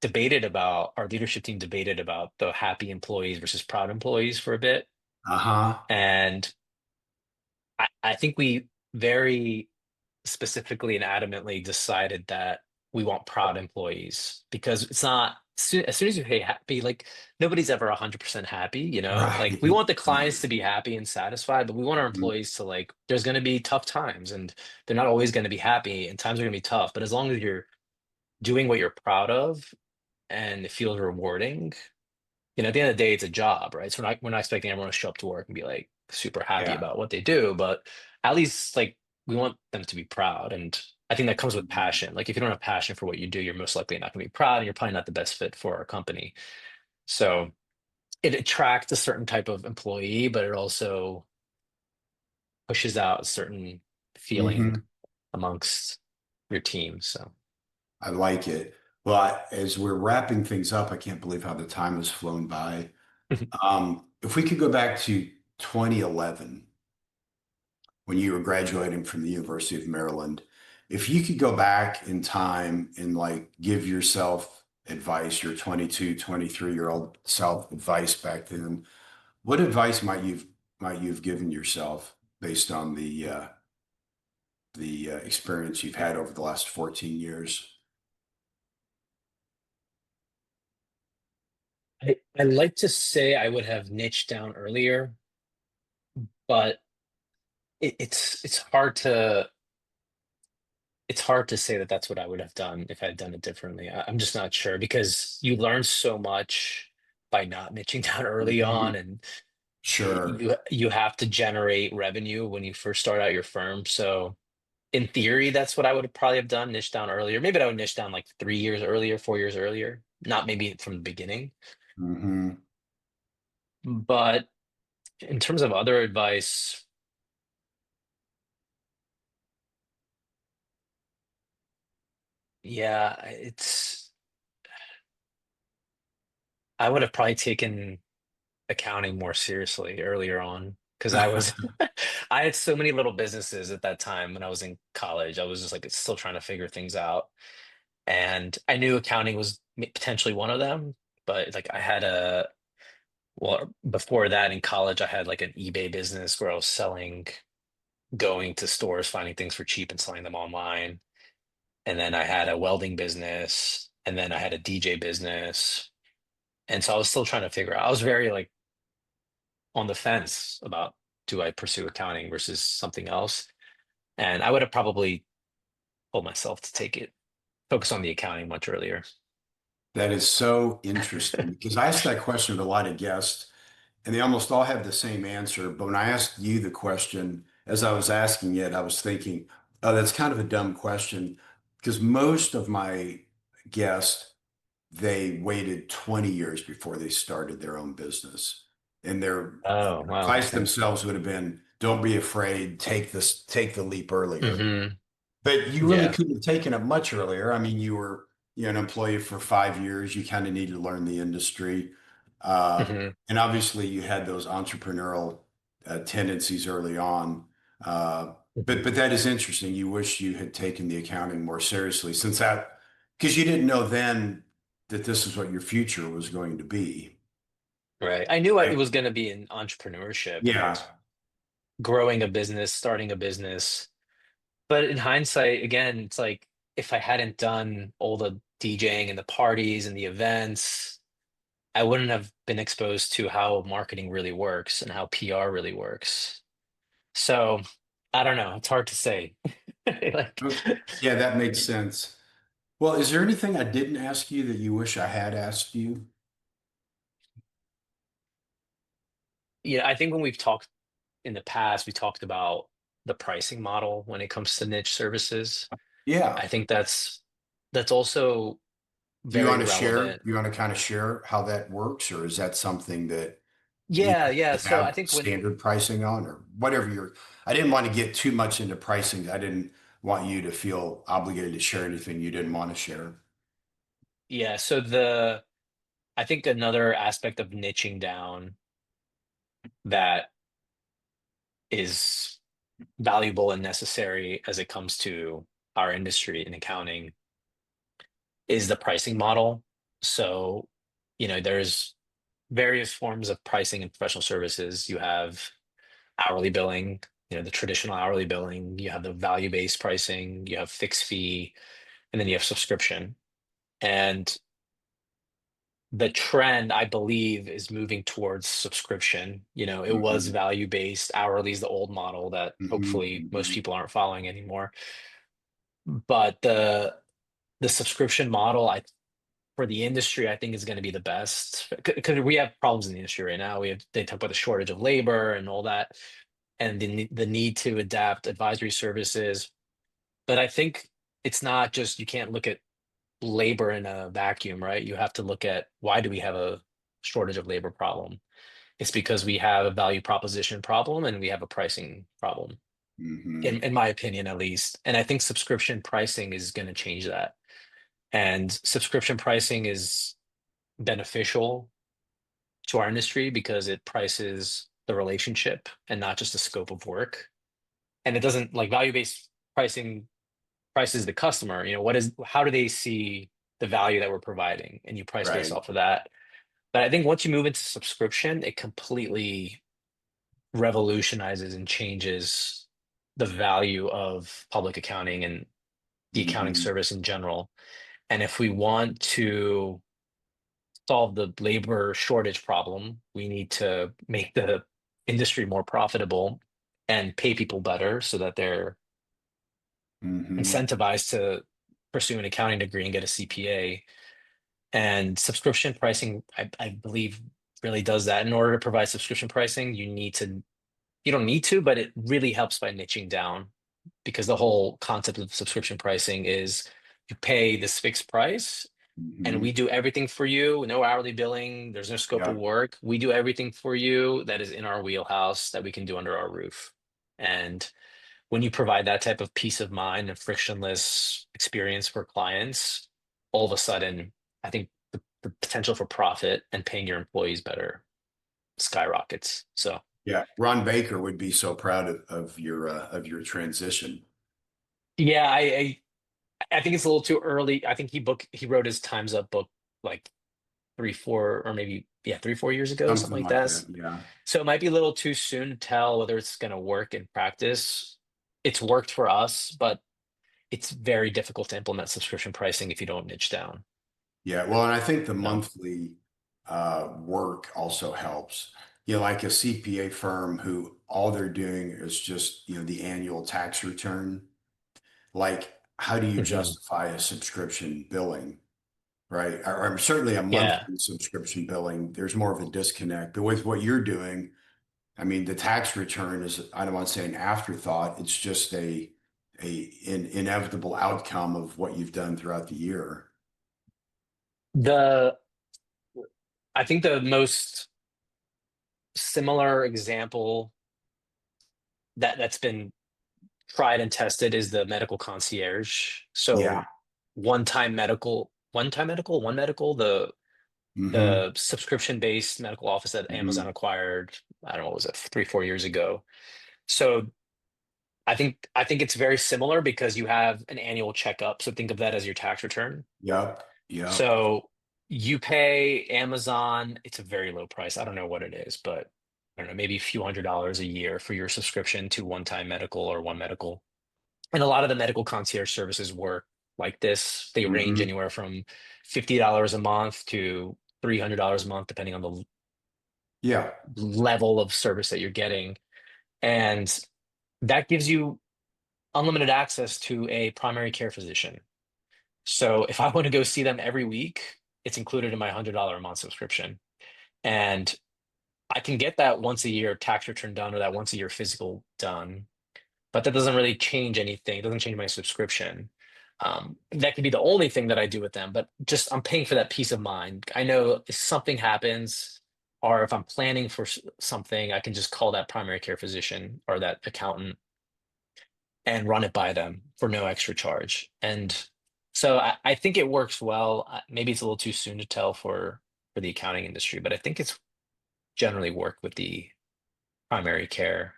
debated about our leadership team debated about the happy employees versus proud employees for a bit. Uh-huh. And I think we very specifically and adamantly decided that we want proud employees because it's not as soon as you say happy, like nobody's ever 100% happy, like we Right. want the clients Right. to be happy and satisfied, but we want our Mhm. employees to like, there's going to be tough times and they're not always going to be happy and times are going to be tough. But as long as you're doing what you're proud of and it feels rewarding, at the end of the day, it's a job, right? So we're not expecting everyone to show up to work and be like super happy Yeah. about what they do, but at least like we want them to be proud. And I think that comes with passion. Like if you don't have passion for what you do, you're most likely not going to be proud and you're probably not the best fit for our company. So it attracts a certain type of employee, but it also pushes out a certain feeling Hmm. amongst your team. So I like it. Well, as we're wrapping things up, I can't believe how the time has flown by. If we could go back to 2011, when you were graduating from the University of Maryland, if you could go back in time and like give yourself advice, your 22, 23-year-old self advice back then, what advice might you've given yourself based on the experience you've had over the last 14 years? I like to say I would have niched down earlier, but it's hard to say that that's what I would have done if I'd done it differently. I'm just not sure because you learn so much by not niching down early on, Mhm. and Sure. you have to generate revenue when you first start out your firm. So in theory, that's what I would have probably have done, niche down earlier. Maybe I would niche down like 3 years earlier, 4 years earlier, not maybe from the beginning. Hmm. But in terms of other advice, yeah, I would have probably taken accounting more seriously earlier on because I had so many little businesses at that time when I was in college. I was just like still trying to figure things out. And I knew accounting was potentially one of them, but like well, before that in college, I had like an eBay business where I was going to stores, finding things for cheap and selling them online. And then I had a welding business, and then I had a DJ business. And so I was still trying to figure out. I was very like on the fence about do I pursue accounting versus something else. And I would have probably told myself to focus on the accounting much earlier. That is so interesting because I asked that question to a lot of guests, and they almost all have the same answer. But when I asked you the question, as I was asking it, I was thinking, oh, that's kind of a dumb question because most of my guests, they waited 20 years before they started their own business. And Oh, their wow. advice Okay. themselves would have been, don't be afraid, take the leap earlier. Hmm. But you really Yeah. couldn't have taken it much earlier. I mean, you're an employee for 5 years. You kind of need to learn the industry. Hmm. And obviously you had those entrepreneurial tendencies early on. Uh, but Hmm. but that is interesting. You wish you had taken the accounting more seriously because you didn't know then that this is what your future was going to be. Right. I knew it Right? was going to be in entrepreneurship and Yeah. growing a business, starting a business. But in hindsight, again, it's like if I hadn't done all the DJing and the parties and the events, I wouldn't have been exposed to how marketing really works and how PR really works. So I don't know. It's hard to say. Like, Oh, yeah, that makes sense. Well, is there anything I didn't ask you that you wish I had asked you? I think when we've talked in the past, we talked about the pricing model when it comes to niche services. Yeah. I think that's also Do you very want to share? relevant. Do you want to kind of share how that works, or is that something that Yeah, yeah. you So I have think when standard pricing on, or whatever you're? I didn't want to get too much into pricing. I didn't want you to feel obligated to share anything you didn't want to share. yeah, so the I think another aspect of niching down that is valuable and necessary as it comes to our industry in accounting is the pricing model. So, there's various forms of pricing in professional services. You have hourly billing, the traditional hourly billing, you have the value-based pricing, you have fixed fee, and then you have subscription. And the trend, I believe, is moving towards subscription. It was Hmm. value-based. Hourly is the old model that Hmm. hopefully most Hmm. people aren't following anymore. But the subscription model, for the industry, I think is going to be the best because we have problems in the industry right now. They talk about the shortage of labor and all that, and the need to adapt advisory services. But I think it's not just you can't look at labor in a vacuum, right? You have to look at why do we have a shortage of labor problem? It's because we have a value proposition problem and we have a pricing problem, Hmm. in my opinion, at least. And I think subscription pricing is going to change that. And subscription pricing is beneficial to our industry because it prices the relationship and not just the scope of work. And it doesn't like value-based pricing prices the customer, how do they see the value that we're providing? And you price based Right. off of that. But I think once you move into subscription, it completely revolutionizes and changes the value of public accounting and the accounting Hmm. service in general. And if we want to solve the labor shortage problem, we need to make the industry more profitable and pay people better so that they're Hmm. incentivized to pursue an accounting degree and get a CPA. And subscription pricing, I believe, really does that. In order to provide subscription pricing, you don't need to, but it really helps by niching down because the whole concept of subscription pricing is you pay this fixed price and Hmm. we do everything for you. No hourly billing, there's no scope of Yeah. work. We do everything for you that is in our wheelhouse that we can do under our roof. And when you provide that type of peace of mind and frictionless experience for clients, all of a sudden, I think the potential for profit and paying your employees better skyrockets. So Yeah. Ron Baker would be so proud of your transition. yeah, I think it's a little too early. I think he wrote his Time's Up book like 3, 4, or maybe, yeah, 3, 4 years ago, something Something like like that. that. Yeah. So it might be a little too soon to tell whether it's going to work in practice. It's worked for us, but it's very difficult to implement subscription pricing if you don't niche down. Yeah. Well, and I think the No. monthly work also helps. You know, like a CPA firm who all they're doing is just, the annual tax return. Like, how do you Mhm. justify a subscription billing, right? Or certainly a Yeah. monthly subscription billing, there's more of a disconnect. But with what you're doing, I mean, the tax return is, I don't want to say an afterthought. It's just an inevitable outcome of what you've done throughout the year. The I think the most similar example that's been tried and tested is the medical concierge. Yeah. So one medical, Hmm. the subscription-based medical office that Amazon Hmm. acquired, I don't know, what was it 3, 4 years ago? So I think it's very similar because you have an annual checkup. So think of that as your tax return. Yep. Yep. So you pay Amazon, it's a very low price. I don't know what it is, but I don't know, maybe a few $100s a year for your subscription to One Time Medical or One Medical. And a lot of the medical concierge services work like this. They range Hmm. anywhere from $50 a month to $300 a month, depending on the Yeah. level of service that you're getting. And that gives you unlimited access to a primary care physician. So if I want to go see them every week, it's included in my $100 a month subscription. And I can get that once a year tax return done or that once a year physical done, but that doesn't really change anything. It doesn't change my subscription. That could be the only thing that I do with them, but just I'm paying for that peace of mind. I know if something happens, or if I'm planning for something, I can just call that primary care physician or that accountant and run it by them for no extra charge. And so I think it works well. Maybe it's a little too soon to tell for the accounting industry, but I think it's generally worked with the primary care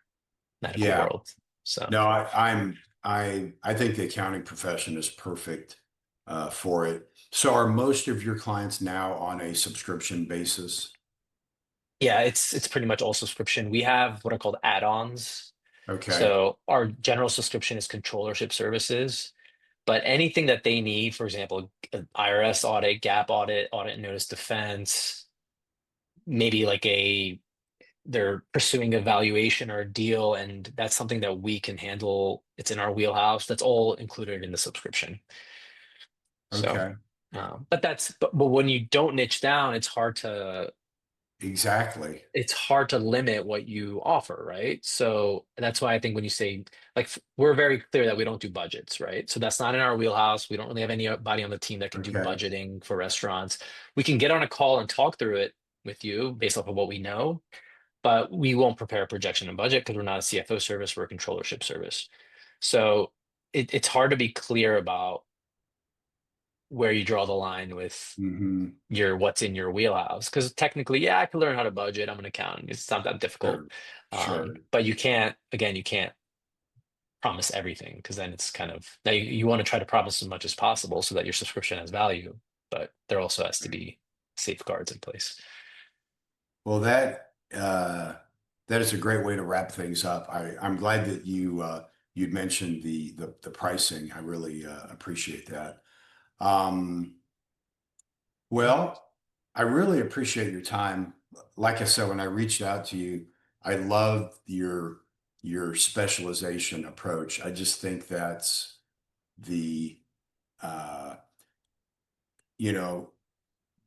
medical Yeah. world. So No, I think the accounting profession is perfect for it. So are most of your clients now on a subscription basis? yeah, it's pretty much all subscription. We have what are called add-ons. Okay. So our general subscription is controllership services, but anything that they need, for example, an IRS audit, gap audit, audit and notice defense, maybe like they're pursuing a valuation or a deal, and that's something that we can handle. It's in our wheelhouse. That's all included in the subscription. So, Okay. but when you don't niche down, Exactly. it's hard to limit what you offer, right? So that's why I think when you say, like, we're very clear that we don't do budgets, right? So that's not in our wheelhouse. We don't really have anybody on the team that can do Okay. budgeting for restaurants. We can get on a call and talk through it with you based off of what we know, but we won't prepare a projection and budget because we're not a CFO service, we're a controllership service. So it's hard to be clear about where you draw the line with Hmm. your what's in your wheelhouse. Because technically, yeah, I can learn how to budget. I'm an accountant. It's not that difficult. Sure. Sure. But you can't promise everything because then it's kind of now you want to try to promise as much as possible so that your subscription has value, but there also has to be safeguards in place. Well, that is a great way to wrap things up. I'm glad that you'd mentioned the pricing. I really appreciate that. Um, well, I really appreciate your time. Like I said, when I reached out to you, I love your specialization approach. I just think that's the uh, you know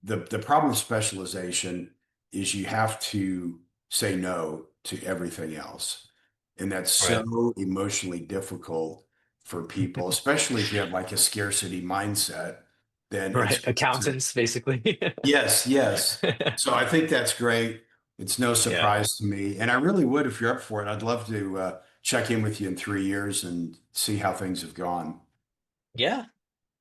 the problem with specialization is you have to say no to everything else. And that's Right. so emotionally difficult for people, especially if you have like a scarcity mindset, then Right. it's Accountants, basically. yes, yes. So I think that's great. It's no Yeah. surprise to me. And I really would, if you're up for it, I'd love to check in with you in 3 years and see how things have gone. Yeah.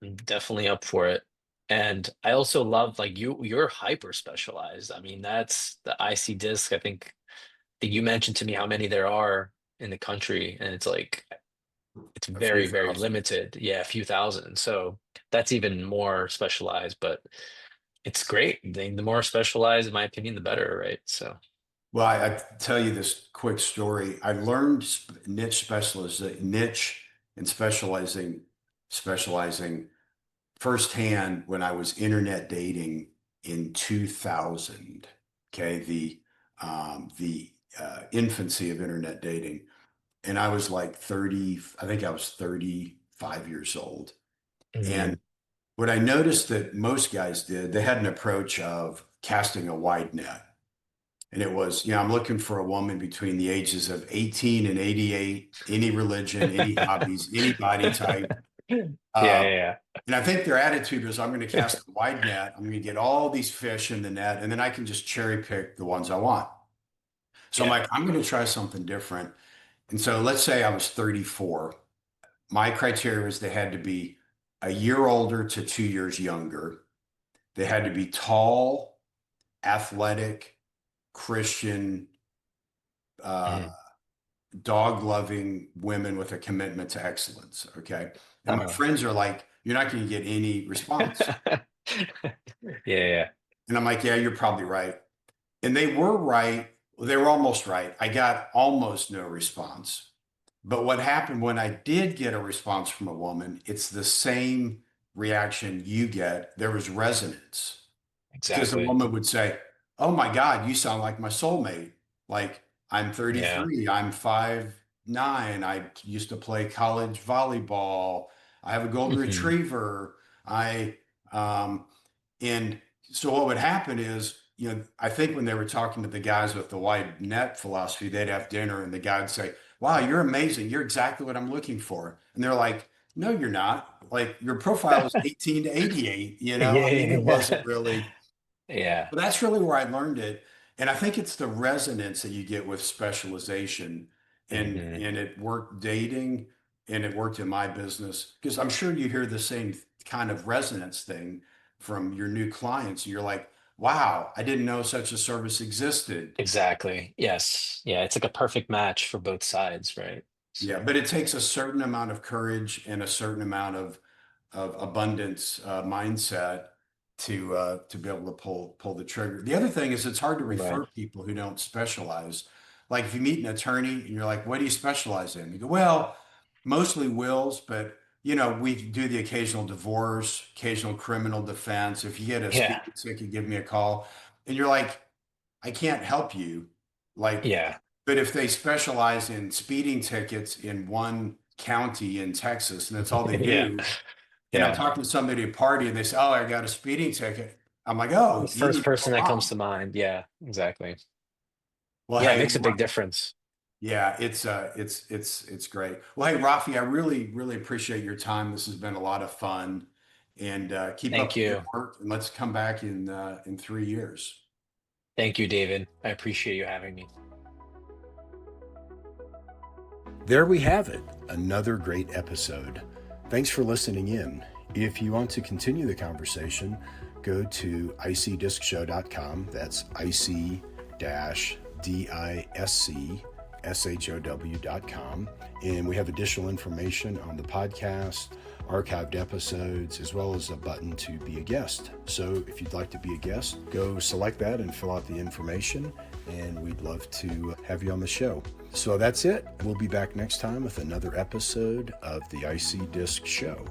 I'm definitely up for it. And I also love like you're hyper specialized. I mean, that's the IC disc. I think that you mentioned to me how many there are in the country, and it's like it's A few very, very thousand. limited. Yeah, a few thousand. So that's even more specialized, but it's great. The more specialized, in my opinion, the better, right? So Well, I tell you this quick story. I learned niche and specializing firsthand when I was internet dating in 2000. Okay, the infancy of internet dating, and I was like 30. I think I was 35 years old. mhm. And what I noticed that most guys did, they had an approach of casting a wide net. And it was, I'm looking for a woman between the ages of 18 and 88, any religion, any hobbies, any body type. Yeah, Uh, yeah, and I think their attitude was, I'm going to cast a wide net. I'm going to get all these fish in the net, and then I can just cherry pick the ones I want. So I'm yeah. like, I'm going to try something different. And so let's say I was 34. My criteria was they had to be a year older to 2 years younger. They had to be tall, athletic, Christian, uh, Mhm. dog loving women with a commitment to excellence. Okay. And my Uh-huh. friends are like, you're not going to get any response. Yeah, yeah. And I'm like, yeah, you're probably right. And they were right. Well, they were almost right. I got almost no response. But what happened when I did get a response from a woman, it's the same reaction you get. There was resonance. Because the Exactly. woman would say, "Oh my God, you sound like my soulmate. Like I'm Yeah. 33, I'm 5'9", I used to play college volleyball. I have a golden Hmm. retriever. I and so what would happen is, I think when they were talking to the guys with the wide net philosophy, they'd have dinner and the guy would say, "Wow, you're amazing. You're exactly what I'm looking for." And they're like, No, you're not. Like your profile was 18 to 88, I mean, it wasn't Yeah. really, Yeah. but that's really where I learned it. And I think it's the resonance that you get with specialization. Hmm. And it worked dating and it worked in my business because I'm sure you hear the same kind of resonance thing from your new clients. You're like, wow, I didn't know such a service existed. Exactly. Yes. Yeah. It's like a perfect match for both sides, right? Yeah, So, but it takes a certain amount of courage and a certain amount of abundance mindset to be able to pull the trigger. The other thing is it's hard to right. refer people who don't specialize. Like if you meet an attorney and you're like, "What do you specialize in?" You go, "Well, mostly wills, but we do the occasional divorce, occasional criminal defense. If you get a Yeah. speeding ticket, give me a call." And you're like, "I can't help you." Like, Yeah. but if they specialize in speeding tickets in one county in Texas and that's all they Yeah. do, and I'm Yeah. talking to somebody at a party and they say, "Oh, I got a speeding ticket." I'm like, "Oh, you First need to person come that comes on." to mind. Yeah. Exactly. Well, Yeah. It hey, makes a big difference. yeah, it's great. Well, hey, Rafi, I really appreciate your time. This has been a lot of fun, and keep up Thank the good you. work. And let's come back in 3 years. Thank you, David. I appreciate you having me. There we have it, another great episode. Thanks for listening in. If you want to continue the conversation, go to icdiscshow.com. That's ic-discshow.com. And we have additional information on the podcast, archived episodes, as well as a button to be a guest. So if you'd like to be a guest, go select that and fill out the information, and we'd love to have you on the show. So that's it. We'll be back next time with another episode of the IC Disc Show.